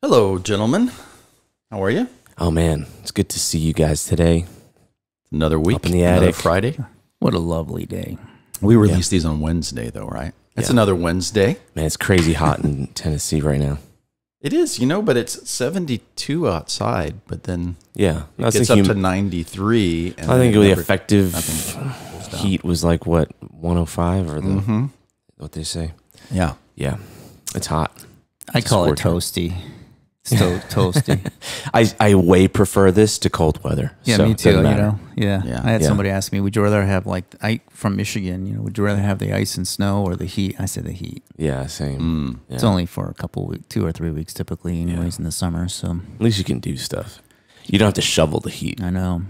Hello, gentlemen. How are you? Oh man, it's good to see you guys today. Another week, Up in the another attic. Friday. What a lovely day. We release these on Wednesday, though, right? It's Yeah. another Wednesday. Man, it's crazy hot in Tennessee right now. It is, but it's 72 outside, but then Yeah, it gets up to 93. And I think then the never- effective nothing goes down. heat was like what 105 or what they say. Yeah. Yeah, it's hot. I call it scorcher. toasty. It's toasty. I way prefer this to cold weather. Yeah, so me it too. doesn't matter. Yeah. Yeah. I had Yeah. somebody ask me, "Would you rather have from Michigan? Would you rather have the ice and snow or the heat?" I said the heat. Yeah, same. Yeah. It's only for a couple weeks, 2 or 3 weeks typically, anyways, in the summer. So At least you can do stuff. You don't have to shovel the heat. I know.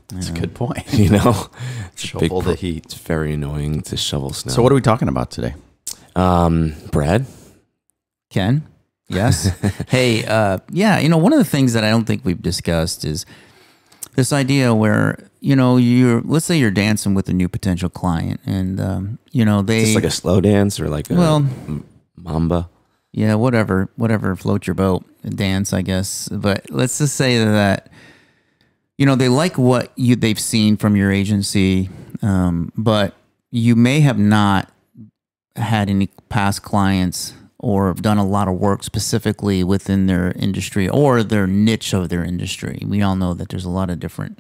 That's a good point. You know, It's a big Shovel the heat. It's very annoying to shovel snow. So what are we talking about today? Brad? Ken? Yes. Hey, one of the things that I don't think we've discussed is this idea where, let's say you're dancing with a new potential client and, they. Is this like a slow dance or like a mamba? Yeah, whatever floats your boat, dance, I guess. But let's just say that, they like what they've seen from your agency, but you may have not had any past clients or done a lot of work specifically within their industry or their niche of their industry. We all know that there's a lot of different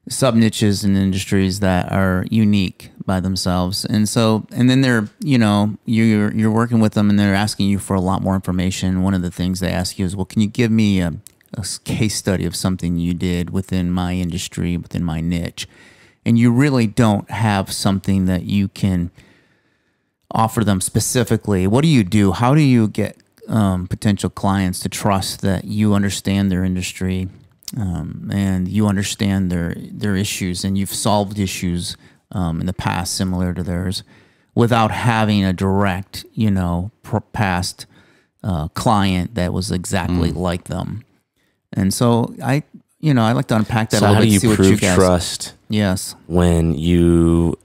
sub niches and industries that are unique by themselves. And then they're, you're working with them and they're asking you for a lot more information. One of the things they ask you is, well, can you give me a case study of something you did within my industry, within my niche? And you really don't have something that you can offer them specifically. What do you do? How do you get potential clients to trust that you understand their industry and you understand their issues and you've solved issues in the past similar to theirs without having a direct, past client that was exactly like them? And so I like to unpack that So a how little do bit, you see what prove you guys. trust Yes. when you,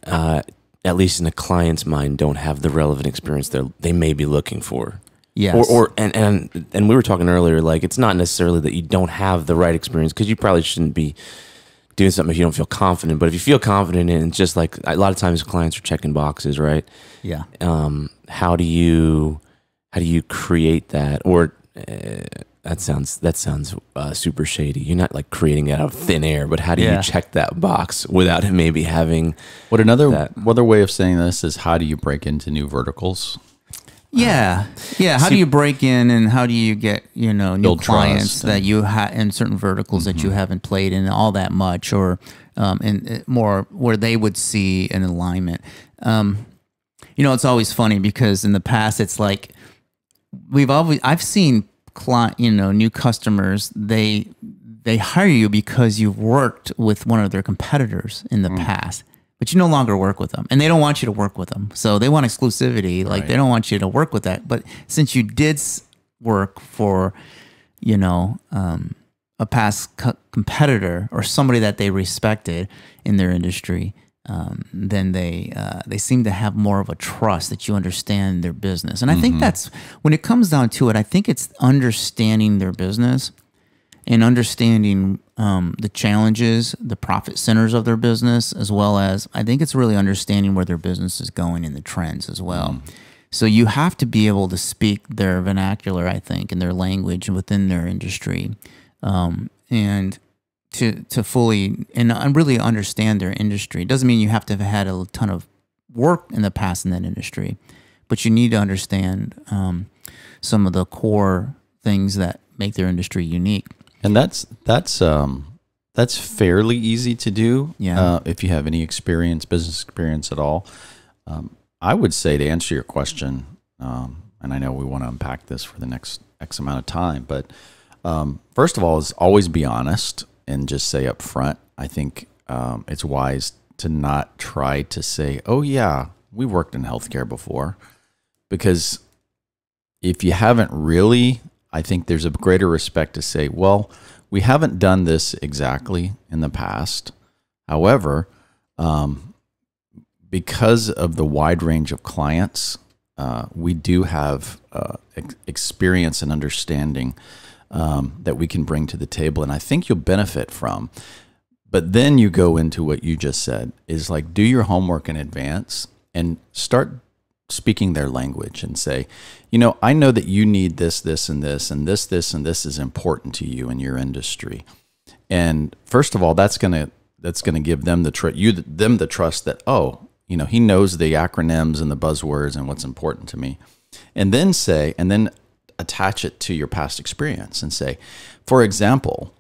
at least in the client's mind, don't have the relevant experience they may be looking for? Yes. And we were talking earlier, like it's not necessarily that you don't have the right experience, because you probably shouldn't be doing something if you don't feel confident. But if you feel confident in it, it's just like a lot of times clients are checking boxes, right? Yeah. How do you create that? Or that sounds super shady. You're not like creating it out of thin air, but how do you check that box without maybe having Another way of saying this is, how do you break into new verticals? Yeah. How do you break in and how do you get, new Build clients trust that you have in certain verticals that you haven't played in all that much, or more where they would see an alignment? It's always funny because in the past, it's like I've seen new customers, they hire you because you've worked with one of their competitors in the past, but you no longer work with them and they don't want you to work with them. So they want exclusivity. Like they don't want you to work with that. But since you did work for, a past competitor or somebody that they respected in their industry, then they seem to have more of a trust that you understand their business. And I think that's, when it comes down to it, I think it's understanding their business and understanding the challenges, the profit centers of their business, as well as I think it's really understanding where their business is going and the trends as well. So you have to be able to speak their vernacular, I think, and their language within their industry, and to fully and really understand their industry. It doesn't mean you have to have had a ton of work in the past in that industry, but you need to understand some of the core things that make their industry unique. And that's fairly easy to do. Yeah. If you have any business experience at all. I would say, to answer your question, and I know we want to unpack this for the next X amount of time, but first of all, is always be honest and just say up front. I think it's wise to not try to say, oh yeah, we worked in healthcare before, because if you haven't really, I think there's a greater respect to say, well, we haven't done this exactly in the past. However, because of the wide range of clients we do have experience and understanding that we can bring to the table, and I think you'll benefit from. But then you go into what you just said, is like, do your homework in advance and start speaking their language and say, I know that you need this, this, and this, and this, and this is important to you in your industry. And first of all, that's gonna give them the trust that, he knows the acronyms and the buzzwords and what's important to me. And then attach it to your past experience and say, for example,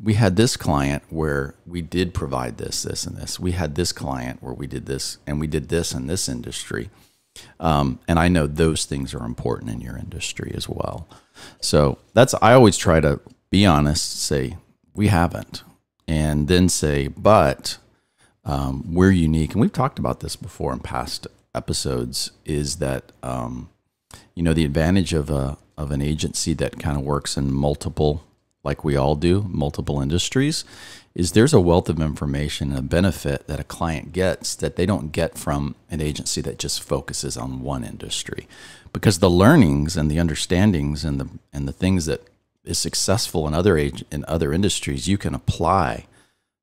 we had this client where we did provide this, this, and this. We had this client where we did this, and we did this in this industry. And I know those things are important in your industry as well. So I always try to be honest, say, we haven't. And then say, but we're unique. And we've talked about this before in past episodes, is that, the advantage of an agency that kind of works in multiple, like we all do, multiple industries, is there's a wealth of information and a benefit that a client gets that they don't get from an agency that just focuses on one industry. Because the learnings and the understandings and the things that is successful in other industries, you can apply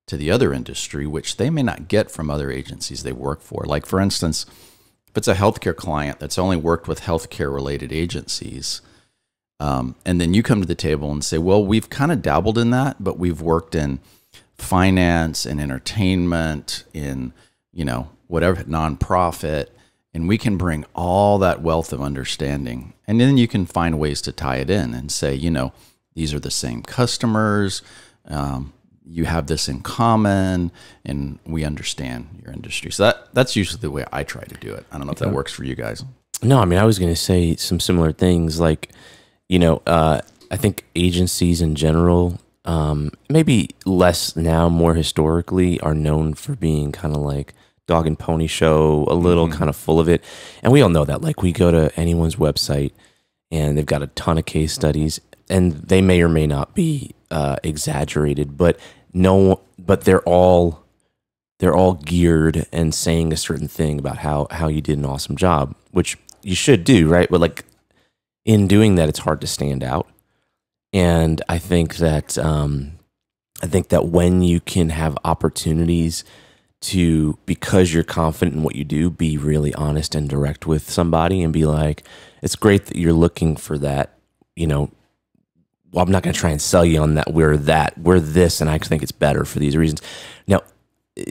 to the other industry, which they may not get from other agencies they work for. Like, for instance, if it's a healthcare client that's only worked with healthcare related agencies, and then you come to the table and say, well, we've kind of dabbled in that, but we've worked in finance and entertainment, in, whatever, nonprofit, and we can bring all that wealth of understanding. And then you can find ways to tie it in and say, these are the same customers, you have this in common, and we understand your industry. So that's usually the way I try to do it. I don't know if that works for you guys. No, I mean, I was going to say some similar things, like, I think agencies in general, maybe less now, more historically, are known for being kind of like dog and pony show, a little kind of full of it. And we all know that. Like, we go to anyone's website and they've got a ton of case studies, and they may or may not be exaggerated, but they're all geared and saying a certain thing about how you did an awesome job, which you should do, right? But like, in doing that, it's hard to stand out. And I think that when you can have opportunities to, because you're confident in what you do, be really honest and direct with somebody and be like, it's great that you're looking for that, well, I'm not going to try and sell you on that. We're this, and I think it's better for these reasons. Now,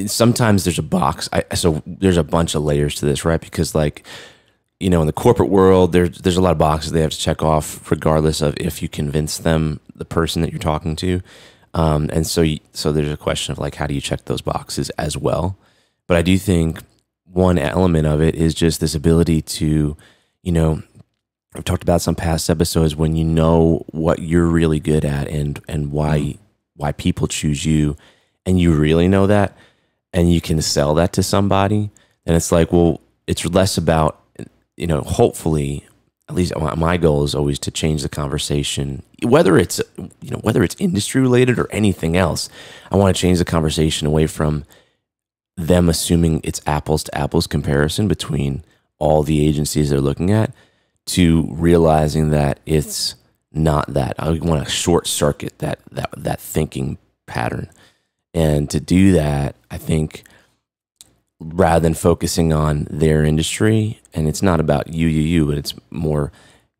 sometimes there's a box. So there's a bunch of layers to this, right? Because like, in the corporate world, there's a lot of boxes they have to check off, regardless of if you convince them, the person that you're talking to. And so there's a question of like, how do you check those boxes as well? But I do think one element of it is just this ability to, I've talked about some past episodes, when you know what you're really good at and why people choose you, and you really know that, and you can sell that to somebody, then it's like, well, it's less about, hopefully, at least my goal is always to change the conversation, whether it's industry related or anything else. I want to change the conversation away from them assuming it's apples to apples comparison between all the agencies they're looking at, to realizing that it's not that. I want to short circuit that thinking pattern. And to do that, I think, rather than focusing on their industry, and it's not about you, but it's more,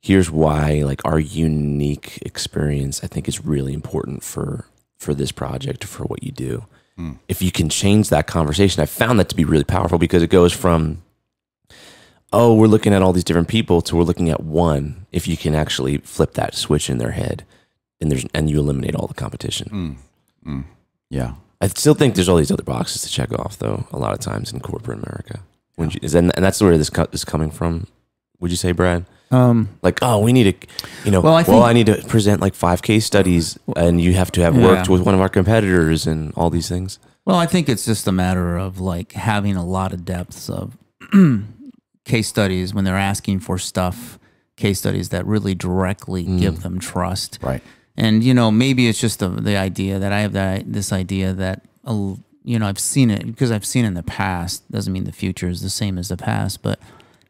here's why, like, our unique experience, I think, is really important for this project, for what you do. If you can change that conversation, I found that to be really powerful, because it goes from, oh, we're looking at all these different people, to we're looking at one. If you can actually flip that switch in their head, and you eliminate all the competition. Yeah. I still think there's all these other boxes to check off, though, a lot of times in corporate America. And that's where this is coming from, would you say, Brad? Like, oh, we need to, I need to present like 5 case studies, and you have to have worked with one of our competitors and all these things. Well, I think it's just a matter of like having a lot of depths of case studies when they're asking for case studies that really directly give them trust. Right. And, maybe it's just the idea that I have this idea that, I've seen it, because I've seen it in the past. Doesn't mean the future is the same as the past, but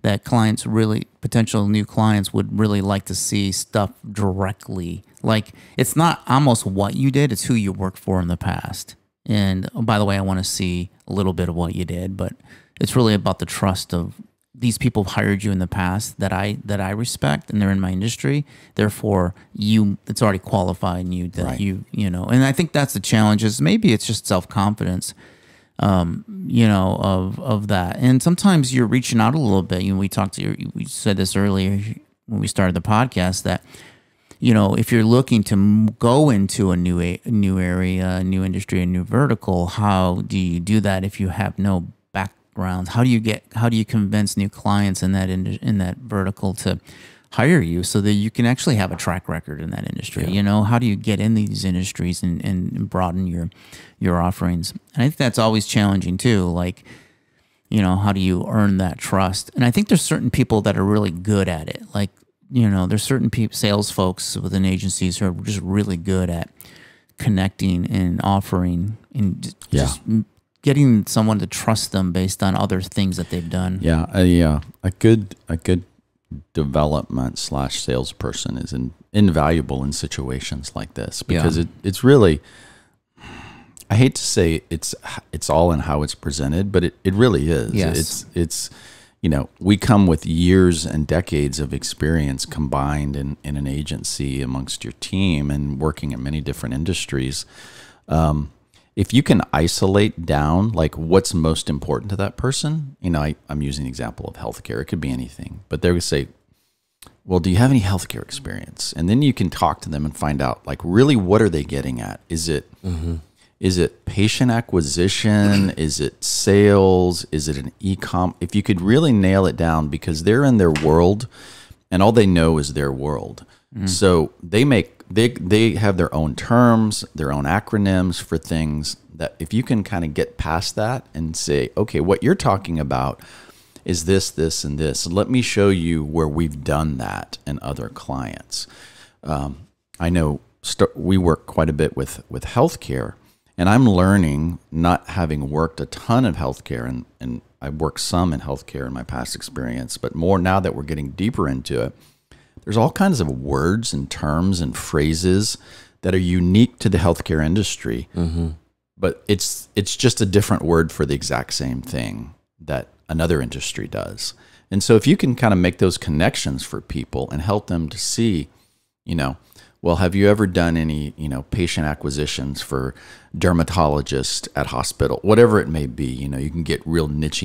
that clients really, potential new clients would really like to see stuff directly. Like, it's not almost what you did, it's who you worked for in the past. And oh, by the way, I want to see a little bit of what you did, but it's really about the trust of these people hired you in the past that I respect, and they're in my industry. Therefore, it's already qualified in you that Right. you know. And I think that's the challenge. Is maybe it's just self-confidence, of that. And sometimes you're reaching out a little bit. We said this earlier when we started the podcast that, if you're looking to go into a new area, a new industry, a new vertical, how do you do that if you have no background? How do you convince new clients in that vertical to hire you so that you can actually have a track record in that industry? Yeah. How do you get in these industries and broaden your offerings? And I think that's always challenging too. Like, how do you earn that trust? And I think there's certain people that are really good at it. Like, there's certain sales folks within agencies who are just really good at connecting and offering and just getting someone to trust them based on other things that they've done. Yeah, a good development / salesperson is invaluable in situations like this because it's really, I hate to say it's all in how it's presented, but it really is. Yes. It's we come with years and decades of experience combined in an agency amongst your team and working in many different industries. If you can isolate down like what's most important to that person, I'm using an example of healthcare. It could be anything, but they would say, well, do you have any healthcare experience? And then you can talk to them and find out like really what are they getting at? Is it patient acquisition? Is it sales? Is it an e-com? If you could really nail it down, because they're in their world and all they know is their world. So they have their own terms, their own acronyms for things that if you can kind of get past that and say, okay, what you're talking about is this, this, and this. Let me show you where we've done that in other clients. I know we work quite a bit with healthcare, and I'm learning, not having worked a ton of healthcare, and I worked some in healthcare in my past experience, but more now that we're getting deeper into it. There's all kinds of words and terms and phrases that are unique to the healthcare industry, but it's just a different word for the exact same thing that another industry does. And so if you can kind of make those connections for people and help them to see, well, have you ever done any, patient acquisitions for dermatologists at hospital, whatever it may be, you can get real niche.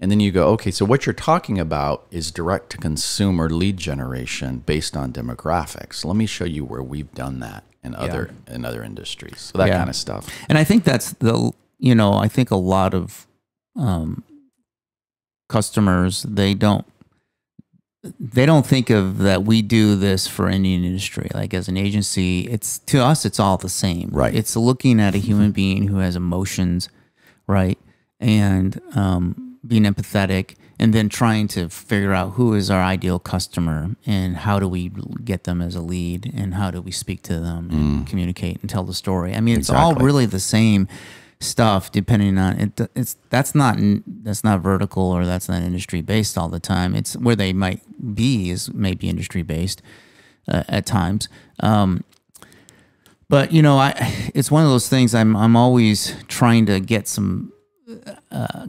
And then you go, okay, so what you're talking about is direct to consumer lead generation based on demographics. Let me show you where we've done that in other industries. So that kind of stuff. And I think that's I think a lot of customers, they don't think of that we do this for any industry. Like as an agency, to us, it's all the same. Right. It's looking at a human being who has emotions, right? And being empathetic, and then trying to figure out who is our ideal customer and how do we get them as a lead and how do we speak to them and communicate and tell the story. I mean, it's all really the same stuff depending on it. That's not vertical or that's not industry based all the time. It's where they might be is maybe industry based at times. But it's one of those things. I'm always trying to get some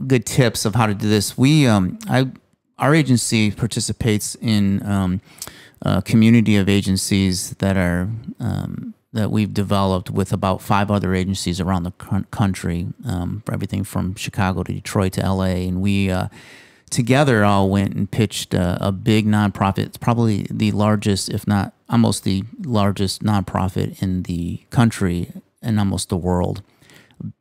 good tips of how to do this. Our agency participates in a community of agencies that are that we've developed with about 5 other agencies around the country, for everything from Chicago to Detroit to LA, and we together all went and pitched a big nonprofit. It's probably the largest, if not almost the largest nonprofit in the country and almost the world.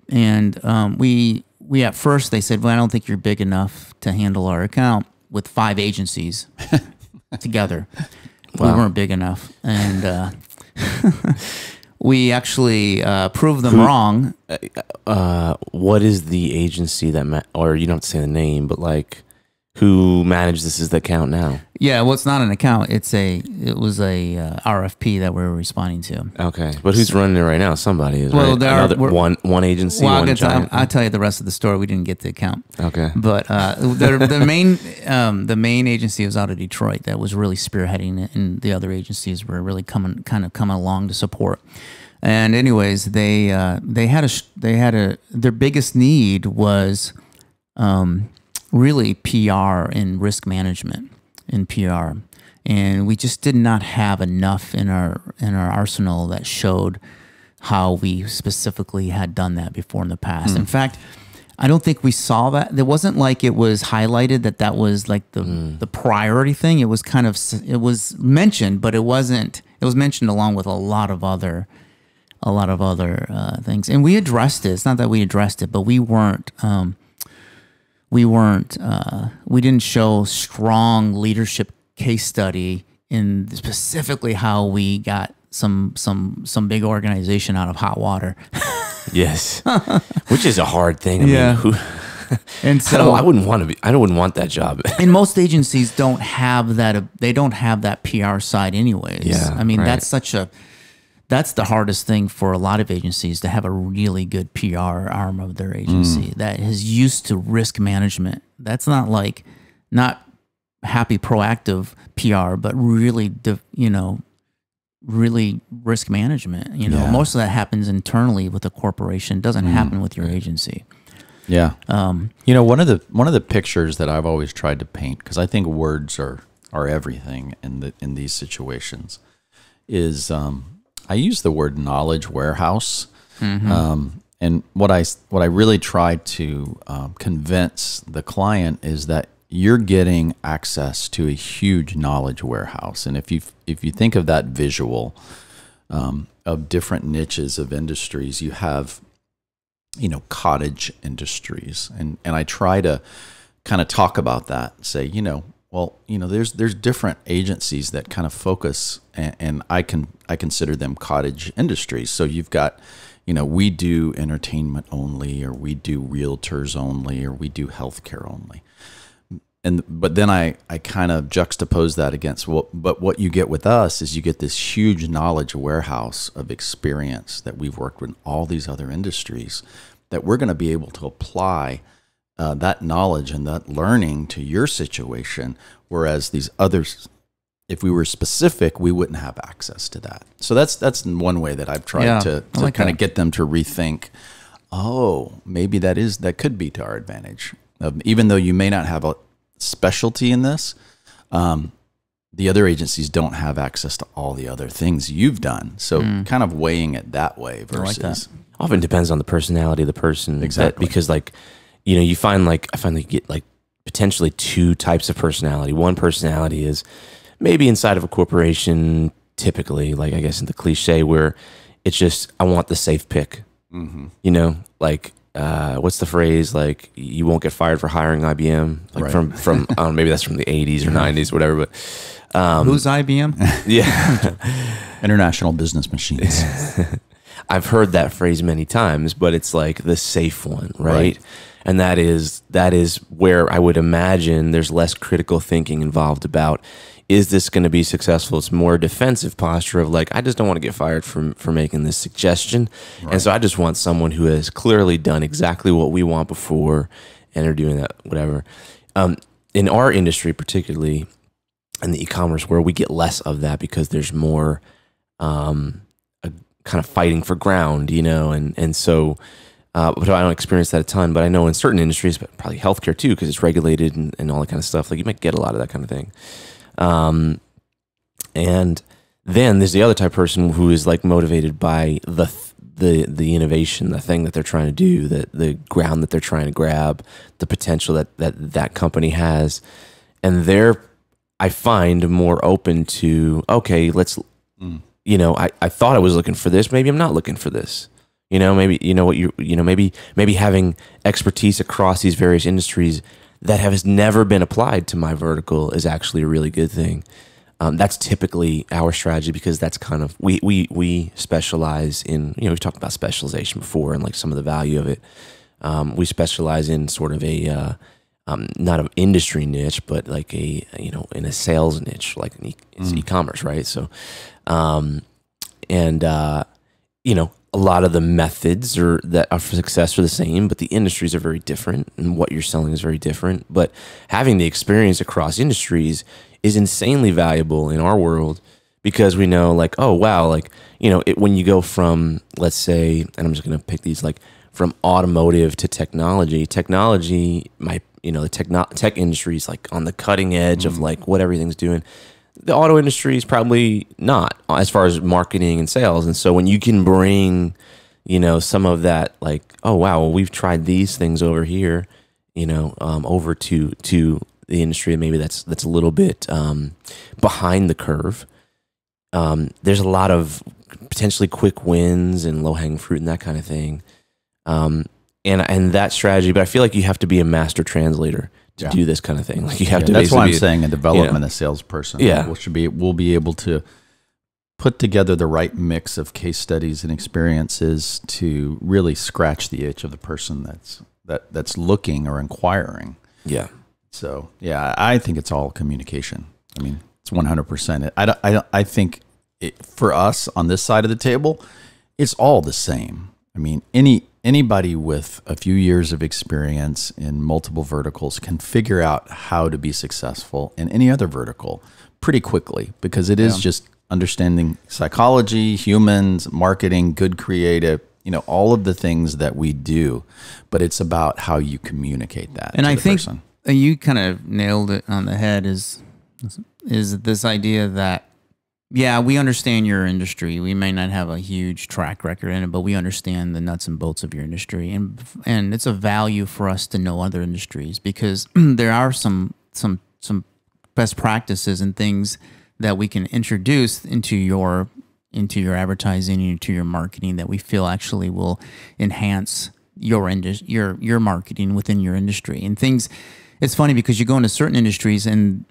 And we at first, they said, well, I don't think you're big enough to handle our account with 5 agencies together. Wow. We weren't big enough. And we actually proved them wrong. What is the agency that, or you don't have to say the name, but like who manages this account now? Yeah, well, it's not an account. It was a RFP that we're responding to. Okay, but who's running it right now? Somebody is. Well, right? One agency. Well, one giant. I'll tell you the rest of the story. We didn't get the account. Okay, but the main agency was out of Detroit that was really spearheading it, and the other agencies were really coming along to support. And anyways, they had their biggest need was really PR and risk management in PR, and we just did not have enough in our arsenal that showed how we specifically had done that before in the past. In fact, I don't think we saw that. It wasn't like it was highlighted that was like the priority thing. It was it was mentioned, but it wasn't. It was mentioned along with a lot of other things, and we addressed it. It's not that we addressed it, but we didn't show strong leadership case study in specifically how we got some big organization out of hot water. Yes, which is a hard thing. I mean, and so I wouldn't want that job. And most agencies don't have that. They don't have that PR side, anyways. Yeah, I mean, that's the hardest thing for a lot of agencies, to have a really good PR arm of their agency that is used to risk management. That's not happy proactive PR, but really, really risk management. Most of that happens internally with a corporation. It doesn't happen with your agency. Yeah. One of the pictures that I've always tried to paint, because I think words are everything in these situations, is I use the word knowledge warehouse. And what I really try to convince the client is that you're getting access to a huge knowledge warehouse. And if you think of that visual of different niches of industries, you have cottage industries, and I try to kind of talk about that and say, there's different agencies that kind of focus, and I consider them cottage industries. So you've got, we do entertainment only, or we do realtors only, or we do healthcare only. But then I kind of juxtapose that against, but what you get with us is you get this huge knowledge warehouse of experience that we've worked with in all these other industries, that we're going to be able to apply that knowledge and that learning to your situation, whereas these others, if we were specific, we wouldn't have access to that. So that's one way that I've tried to kind of get them to rethink, maybe that could be to our advantage. Even though you may not have a specialty in this, the other agencies don't have access to all the other things you've done. So kind of weighing it that way versus... Often depends on the personality of the person. Exactly. Because you find I find that you get potentially two types of personality. One personality is maybe inside of a corporation, typically, I guess in the cliche, where it's just, I want the safe pick. What's the phrase? You won't get fired for hiring IBM. From I don't know, maybe that's from the 80s or 90s, whatever. But who's IBM? Yeah, International Business Machines. I've heard that phrase many times, but it's the safe one, right? And that is where I would imagine there's less critical thinking involved about, is this going to be successful? It's more defensive posture of I just don't want to get fired for making this suggestion. Right. And so I just want someone who has clearly done exactly what we want before and are doing that, whatever. In our industry, particularly in the e-commerce world, we get less of that because there's more kind of fighting for ground, and so, but I don't experience that a ton, but I know in certain industries, but probably healthcare too, because it's regulated and all that kind of stuff, you might get a lot of that kind of thing. And then there's the other type of person who is motivated by the innovation, the thing that they're trying to do, the ground that they're trying to grab, the potential that company has. And they're, I find, more open to, okay, let's, I thought I was looking for this. Maybe I'm not looking for this. Maybe having expertise across these various industries that has never been applied to my vertical is actually a really good thing. That's typically our strategy, because that's kind of, we specialize in, we've talked about specialization before and some of the value of it. We specialize in sort of a not an industry niche, but like in a sales niche, like it's e-commerce, right? So, a lot of the methods that are for success are the same, but the industries are very different, and what you're selling is very different. But having the experience across industries is insanely valuable in our world, because we know, like, oh wow, like, when you go from, let's say, and I'm just going to pick these, like from automotive to technology, the tech industry is like on the cutting edge of like what everything's doing. The auto industry is probably not, as far as marketing and sales. And so when you can bring, some of that, like, oh wow, well, we've tried these things over here, over to the industry, and maybe that's a little bit behind the curve. There's a lot of potentially quick wins and low hanging fruit and that kind of thing. And that strategy, but I feel like you have to be a master translator to do this kind of thing. Like you have to. That's why I'm saying a development, a salesperson. Yeah, we'll be able to put together the right mix of case studies and experiences to really scratch the itch of the person that's looking or inquiring. Yeah. So I think it's all communication. I mean, it's 100%. I think for us on this side of the table, it's all the same. I mean, anybody with a few years of experience in multiple verticals can figure out how to be successful in any other vertical pretty quickly, because it is just understanding psychology, humans, marketing, good creative, all of the things that we do, but it's about how you communicate that. And to I the think person. You kind of nailed it on the head is this idea that, yeah, we understand your industry. We may not have a huge track record in it, but we understand the nuts and bolts of your industry, and it's a value for us to know other industries, because there are some best practices and things that we can introduce into your advertising, into your marketing, that we feel actually will enhance your marketing within your industry and things. It's funny because you go into certain industries and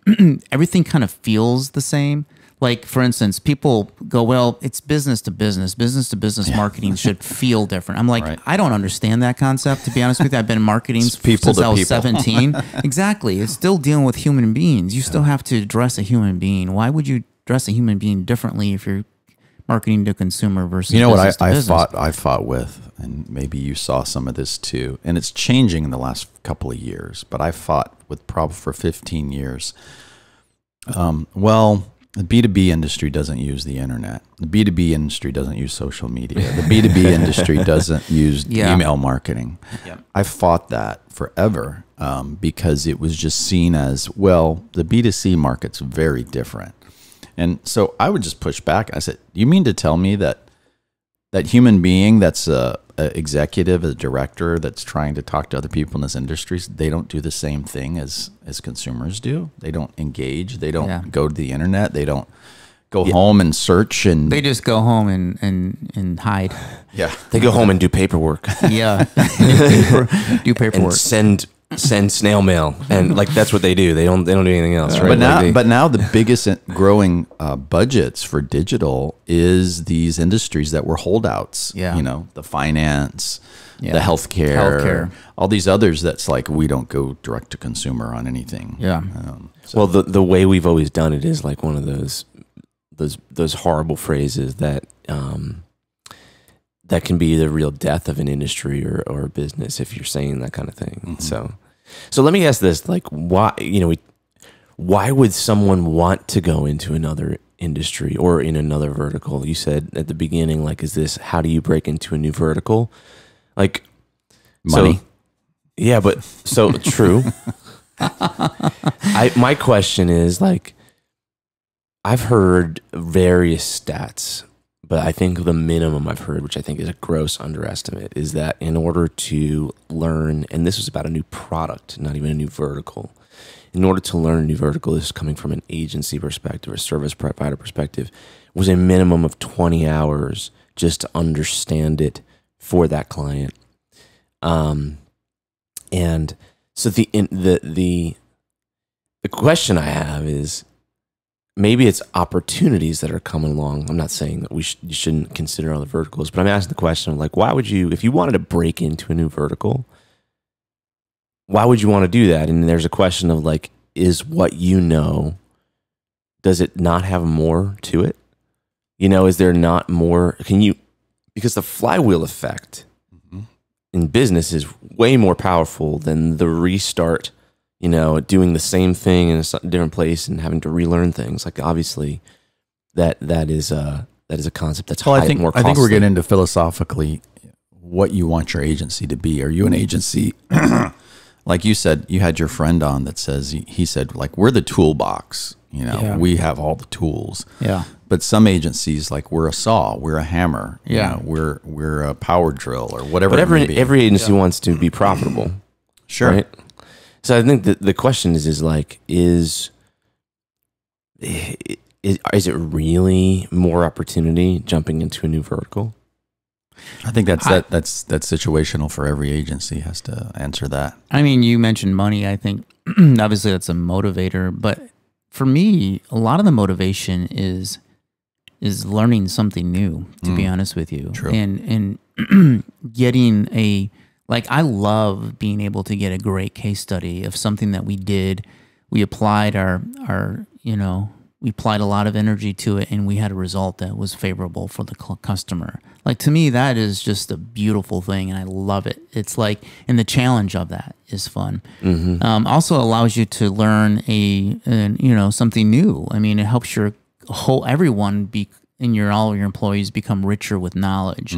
everything kind of feels the same. Like, for instance, people go, well, it's business to business. Business to business marketing should feel different. I'm like, I don't understand that concept, to be honest with you. I've been in marketing since I was 17. Exactly. It's still dealing with human beings. You still have to address a human being. Why would you address a human being differently if you're marketing to consumer versus business to business? I fought with, and maybe you saw some of this too, and it's changing in the last couple of years, but I fought with probably for 15 years. The B2B industry doesn't use the internet. The B2B industry doesn't use social media. The B2B industry doesn't use email marketing. Yeah. I fought that forever because it was just seen as, well, the B2C market's very different. And so I would just push back. I said, you mean to tell me that human being that's a executive, a director that's trying to talk to other people in this industry, they don't do the same thing as consumers do? They don't engage. They don't go to the internet. They don't go home and search, and they just go home and hide. Yeah, they go home and do paperwork. Yeah, do paperwork and send snail mail, and like that's what they do. They don't do anything else, right? But now the biggest growing budgets for digital is these industries that were holdouts. Yeah, the finance, the healthcare, all these others. That's like, we don't go direct to consumer on anything. Yeah. Well, the way we've always done it is like one of those horrible phrases that that can be the real death of an industry or a business if you're saying that kind of thing. Mm-hmm. So let me ask this: like, why would someone want to go into another industry or in another vertical? You said at the beginning, like, how do you break into a new vertical? Like, money. Yeah, but so true. My question is, like, I've heard various stats, but I think the minimum I've heard, which I think is a gross underestimate, is that in order to learn, and this was about a new product, not even a new vertical, in order to learn a new vertical, this is coming from an agency perspective or service provider perspective, was a minimum of 20 hours just to understand it for that client. And so the question I have is, maybe it's opportunities that are coming along. I'm not saying that you shouldn't consider other verticals, but I'm asking the question of, like, why would you, if you wanted to break into a new vertical, why would you want to do that? And there's a question of like, is what you know, does it not have more to it? You know, is there not more? Because the flywheel effect in business is way more powerful than the restart, you know, doing the same thing in a different place and having to relearn things. Like obviously that is a concept that's more costly. I think we're getting into philosophically what you want your agency to be. Are you an agency? Like you said, you had your friend on that says, he said, like, we're the toolbox, you know, we have all the tools. Yeah. But some agencies, like, we're a saw, we're a hammer, you Yeah. know, we're a power drill or whatever. But it may be. every agency wants to be profitable. Sure. Right? So I think the question is like, is it really more opportunity jumping into a new vertical? I think that's situational for every agency has to answer that. I mean, you mentioned money. I think obviously that's a motivator, but for me, a lot of the motivation is learning something new, to be honest with you. True. And getting I love being able to get a great case study of something that we did. We applied we applied a lot of energy to it, and we had a result that was favorable for the customer. Like, to me, that is just a beautiful thing, and I love it. It's like, and the challenge of that is fun. Mm-hmm. Also allows you to learn something new. I mean, it helps everyone all of your employees become richer with knowledge,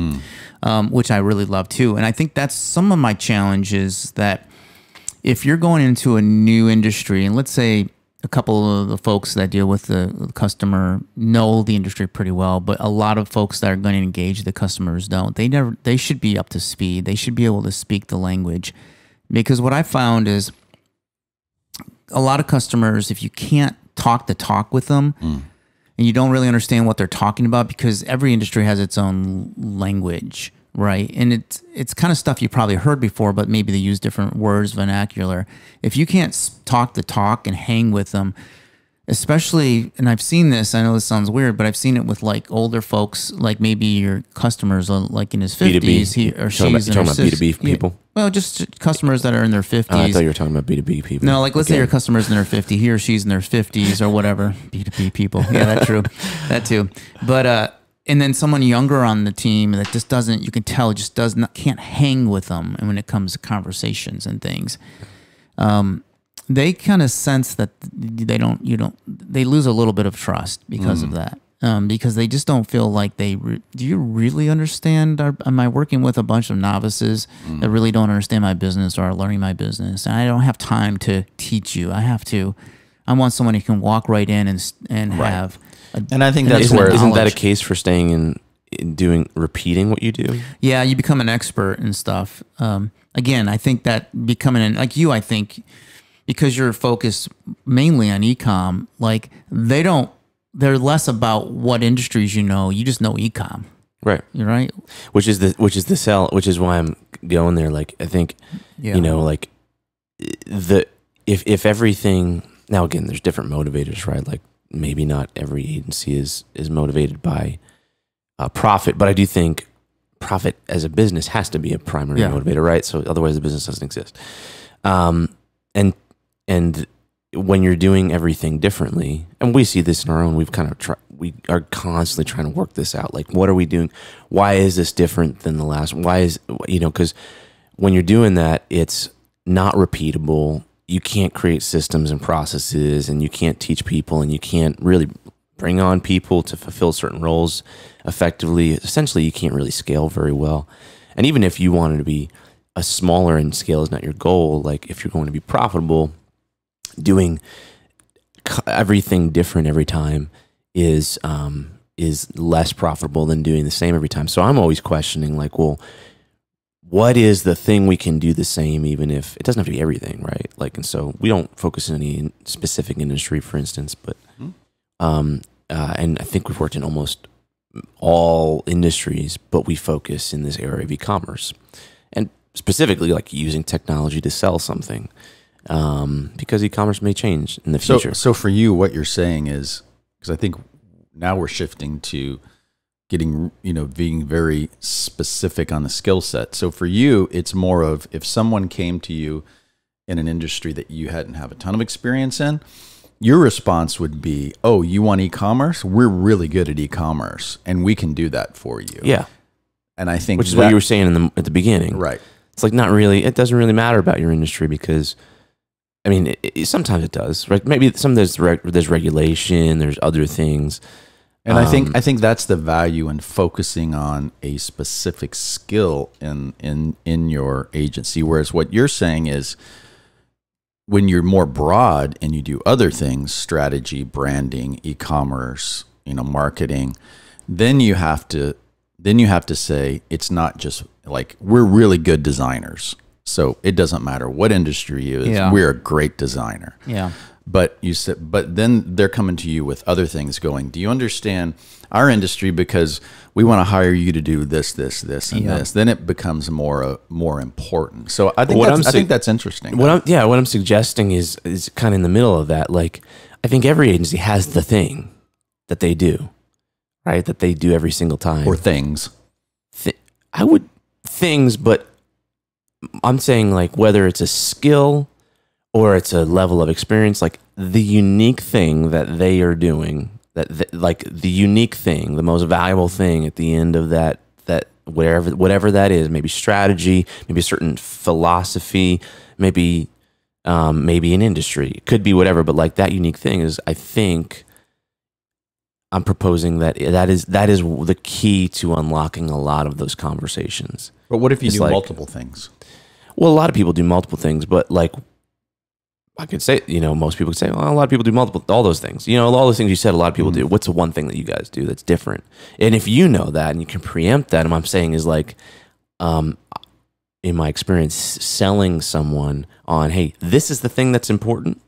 which I really love too. And I think that's some of my challenges, that if you're going into a new industry, and let's say a couple of the folks that deal with the customer know the industry pretty well, but a lot of folks that are going to engage the customers don't. They should be up to speed. They should be able to speak the language, because what I found is a lot of customers, if you can't talk the talk with them, and you don't really understand what they're talking about, because every industry has its own language, right? And it's kind of stuff you probably heard before, but maybe they use different words, vernacular. If you can't talk the talk and hang with them, especially, and I've seen this, I know this sounds weird, but I've seen it with like older folks, like maybe your customers like in his 50s, he or she's talking about B2B people? Well, just customers that are in their 50s. I thought you were talking about B2B people. No, like let's say your customer's in their 50s, he or she's in their 50s or whatever. B2B people. Yeah, that's true. That too. But, and then someone younger on the team that just doesn't, you can tell, just can't hang with them. And when it comes to conversations and things, they kind of sense that they lose a little bit of trust because of that. Because they just don't feel like do you really understand? Am I working with a bunch of novices that really don't understand my business or are learning my business? And I don't have time to teach you. I want someone who can walk right in and have. And I think isn't that a case for staying in repeating what you do? Yeah, you become an expert and stuff. Again, I think that becoming like you, I think, because you're focused mainly on e-com, like they're less about what industries you know. You just know e-com. Right. You're right. Which is the sell, which is why I'm going there. Like, I think, like if everything, now again, there's different motivators, right? Like maybe not every agency is motivated by profit, but I do think profit as a business has to be a primary motivator, right? So otherwise the business doesn't exist. And when you're doing everything differently, and we see this in our own, we are constantly trying to work this out. Like, what are we doing? Why is this different than the last one? Why is, because when you're doing that, it's not repeatable. You can't create systems and processes, and you can't teach people, and you can't really bring on people to fulfill certain roles effectively. Essentially, you can't really scale very well. And even if you wanted to be a smaller and scale is not your goal, like if you're going to be profitable, doing everything different every time is less profitable than doing the same every time. So I'm always questioning, like, well, what is the thing we can do the same, even if it doesn't have to be everything, right? Like, and so we don't focus on any specific industry, for instance, but and I think we've worked in almost all industries, but we focus in this area of e-commerce, and specifically like using technology to sell something. Because e-commerce may change in the future. So for you, what you're saying is, because I think now we're shifting to getting, being very specific on the skill set. So for you, it's more of if someone came to you in an industry that you hadn't have a ton of experience in, your response would be, oh, you want e-commerce? We're really good at e-commerce, and we can do that for you. Yeah. And I think which is what you were saying at the beginning. Right. It's like not really, it doesn't really matter about your industry because, I mean, sometimes it does. Right? Maybe there's regulation, there's other things. And I think that's the value in focusing on a specific skill in your agency. Whereas what you're saying is when you're more broad and you do other things, strategy, branding, e-commerce, marketing, then you have to say it's not just like we're really good designers. So it doesn't matter what industry you is, we're a great designer. Yeah. But then they're coming to you with other things going, do you understand our industry? Because we want to hire you to do this, and this. Then it becomes more important. So I think that's interesting. What I'm suggesting is kind of in the middle of that. Like, I think every agency has the thing that they do, right? That they do every single time. Or things. Things, but I'm saying like whether it's a skill or it's a level of experience, like the unique thing that they are doing, the unique thing, the most valuable thing at the end of that whatever that is, maybe strategy, maybe a certain philosophy, maybe an industry, it could be whatever, but like that unique thing is, I think I'm proposing that is the key to unlocking a lot of those conversations. But what if you do multiple things? Well, a lot of people do multiple things, but like I could say, most people could say, well, a lot of people do all those things. All those things you said, a lot of people do. What's the one thing that you guys do that's different? And if you know that and you can preempt that, and what I'm saying is like, in my experience, selling someone on, hey, this is the thing that's important,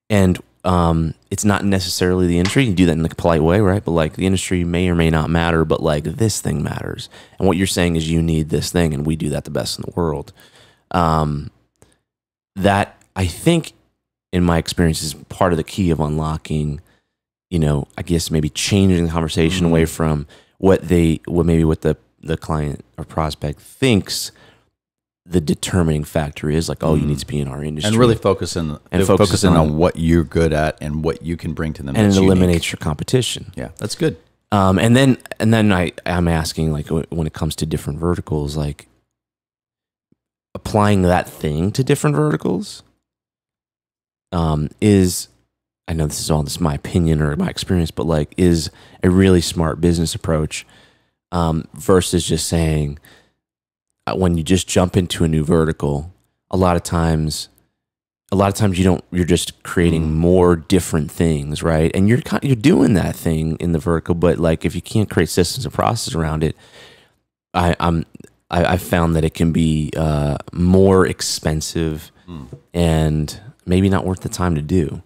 and it's not necessarily the industry. You do that in a polite way, right? But like the industry may or may not matter, but like this thing matters. And what you're saying is you need this thing, and we do that the best in the world. That I think, in my experience, is part of the key of unlocking, I guess maybe changing the conversation away from what the client or prospect thinks the determining factor is, like, oh, you need to be in our industry. And really focusing on what you're good at and what you can bring to them. And it eliminates your competition. Yeah, that's good. And then I'm asking, like, when it comes to different verticals, like, applying that thing to different verticals is, I know this is my opinion or my experience, but like is a really smart business approach versus just saying when you just jump into a new vertical, a lot of times you're just creating more different things, right? And you're doing that thing in the vertical, but like if you can't create systems and processes around it, I found that it can be more expensive and maybe not worth the time to do.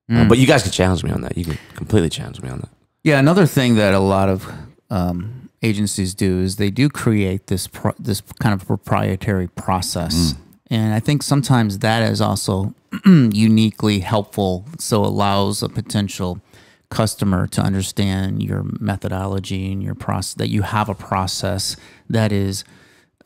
But you guys can challenge me on that. You can completely challenge me on that. Yeah, another thing that a lot of agencies do is they do create this kind of proprietary process. And I think sometimes that is also uniquely helpful, so allows a potential customer to understand your methodology and your process, that you have a process that is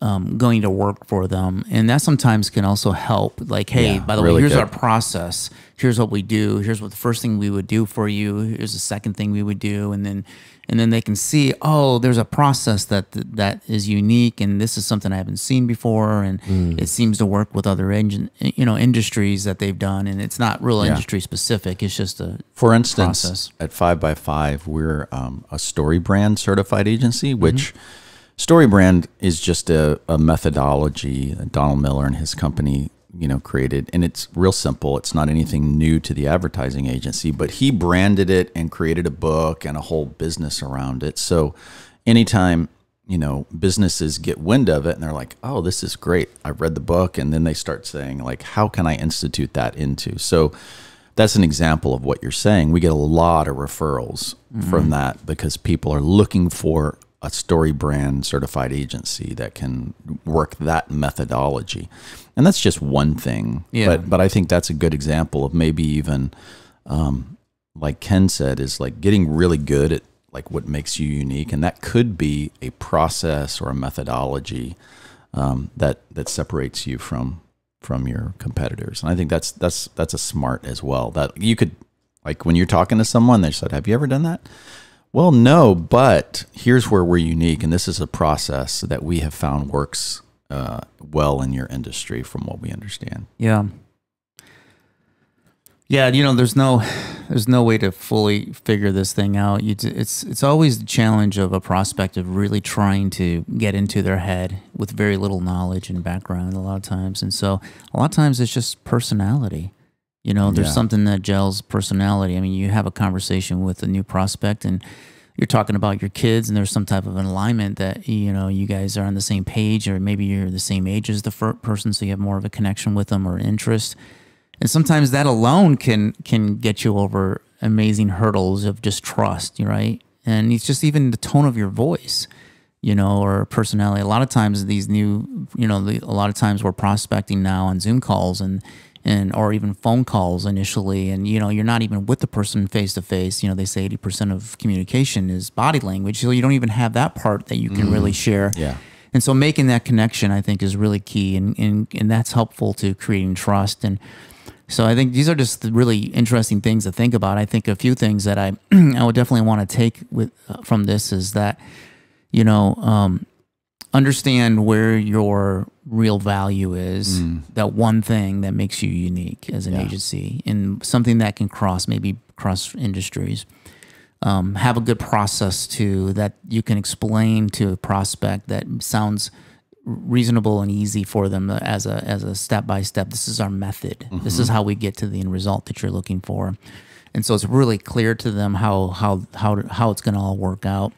going to work for them. And that sometimes can also help, like, hey, by the way, here's our process. Here's what we do. Here's what the first thing we would do for you. Here's the second thing we would do. And then they can see, oh, there's a process that is unique, and this is something I haven't seen before, and it seems to work with other industries that they've done, and it's not real industry specific. It's just a For instance, process. At 5x5, we're a Story Brand certified agency, which Story Brand is just a methodology that Donald Miller and his company, created, and it's real simple. It's not anything new to the advertising agency, but he branded it and created a book and a whole business around it. So anytime, businesses get wind of it and they're like, oh, this is great, I read the book, and then they start saying, like, how can I institute that into? So that's an example of what you're saying. We get a lot of referrals from that because people are looking for a Story Brand certified agency that can work that methodology. And that's just one thing. Yeah. But I think that's a good example of maybe even, like Ken said, is like getting really good at like what makes you unique. And that could be a process or a methodology that separates you from from your competitors. And I think that's a smart as well. That you could, like when you're talking to someone, they said, "Have you ever done that?" Well, no, but here's where we're unique, and this is a process that we have found works well in your industry, from what we understand. Yeah. Yeah, you know, there's no way to fully figure this thing out. It's always the challenge of a prospect of really trying to get into their head with very little knowledge and background a lot of times. And so a lot of times it's just personality. You know, there's something that gels personality. I mean, you have a conversation with a new prospect and you're talking about your kids and there's some type of an alignment that, you know, you guys are on the same page, or maybe you're the same age as the person, so you have more of a connection with them or interest. And sometimes that alone can get you over amazing hurdles of just trust, right? And it's just even the tone of your voice, you know, or personality. A lot of times these new, you know, a lot of times we're prospecting now on Zoom calls and or even phone calls initially, and you know, you're not even with the person face to face. You know, they say 80% of communication is body language, so you don't even have that part that you can really share. Yeah. And so making that connection, I think, is really key, and that's helpful to creating trust. And so I think these are just the really interesting things to think about. I think a few things that I would definitely want to take from this is that, you know, understand where your real value is, that one thing that makes you unique as an agency, and something that can cross industries. Have a good process too that you can explain to a prospect that sounds reasonable and easy for them as a step by step. This is our method. This is how we get to the end result that you're looking for, and so it's really clear to them how it's going to all work out.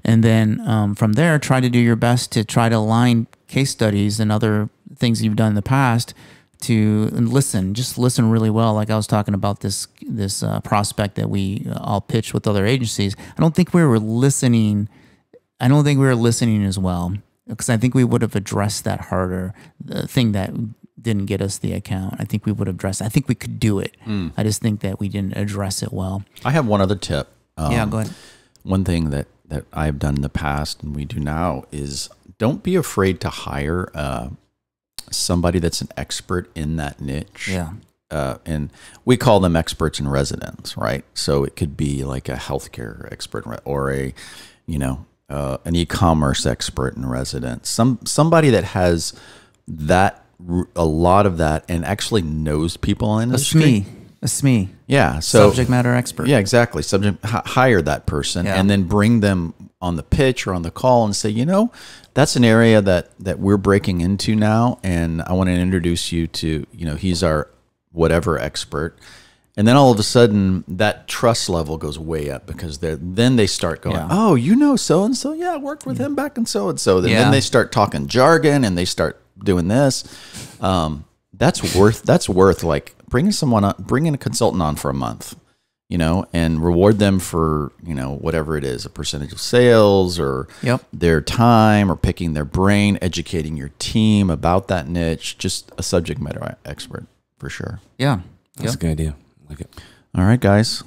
And then from there, try to do your best to try to align case studies and other things you've done in the past to listen. Just listen really well. Like I was talking about this prospect that we all pitched with other agencies. I don't think we were listening as well, because I think we would have addressed that harder, the thing that didn't get us the account. I think we would have addressed. I think we could do it. I just think that we didn't address it well. I have one other tip. Yeah, go ahead. One thing that I've done in the past and we do now is don't be afraid to hire somebody that's an expert in that niche. Yeah. And we call them experts in residence, right? So it could be like a healthcare expert or a, you know, an e-commerce expert in residence. Somebody that has a lot of that and actually knows people in the industry. A SME. Yeah. So subject matter expert. Yeah, exactly. Hire that person and then bring them on the pitch or on the call and say, you know, that's an area that we're breaking into now, and I want to introduce you to, you know, he's our whatever expert. And then all of a sudden that trust level goes way up, because then they start going, oh, you know, so-and-so, yeah, I worked with him back in so-and-so. Then they start talking jargon and they start doing this. That's worth like bringing a consultant on for a month, you know, and reward them for, you know, whatever it is, a percentage of sales or their time, or picking their brain, educating your team about that niche, just a subject matter expert for sure. Yeah. That's a good idea. I like it. All right, guys,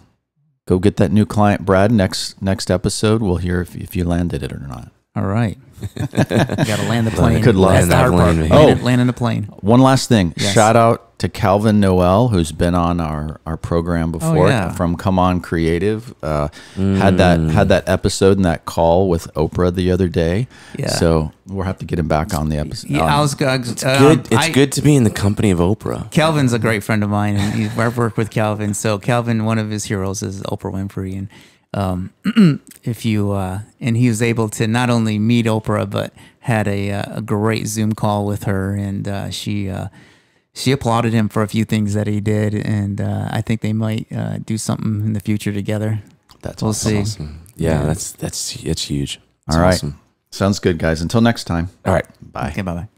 go get that new client, Brad. Next episode, we'll hear if you landed it or not. All right. You got to land the plane. Good luck. That's the hard part. Landing the plane. One last thing. Yes. Shout out to Calvin Noel, who's been on our program before from Come On Creative. Had that episode and that call with Oprah the other day. Yeah. So we'll have to get him back on the episode. Yeah, It's good to be in the company of Oprah. Calvin's a great friend of mine, and I've worked with Calvin. So Calvin, one of his heroes is Oprah Winfrey, and and he was able to not only meet Oprah, but had a great Zoom call with her, and she applauded him for a few things that he did, and I think they might do something in the future together. We'll see. Awesome. Yeah, that's huge. All right. Awesome. Sounds good, guys. Until next time. All right. Bye. Okay, bye-bye.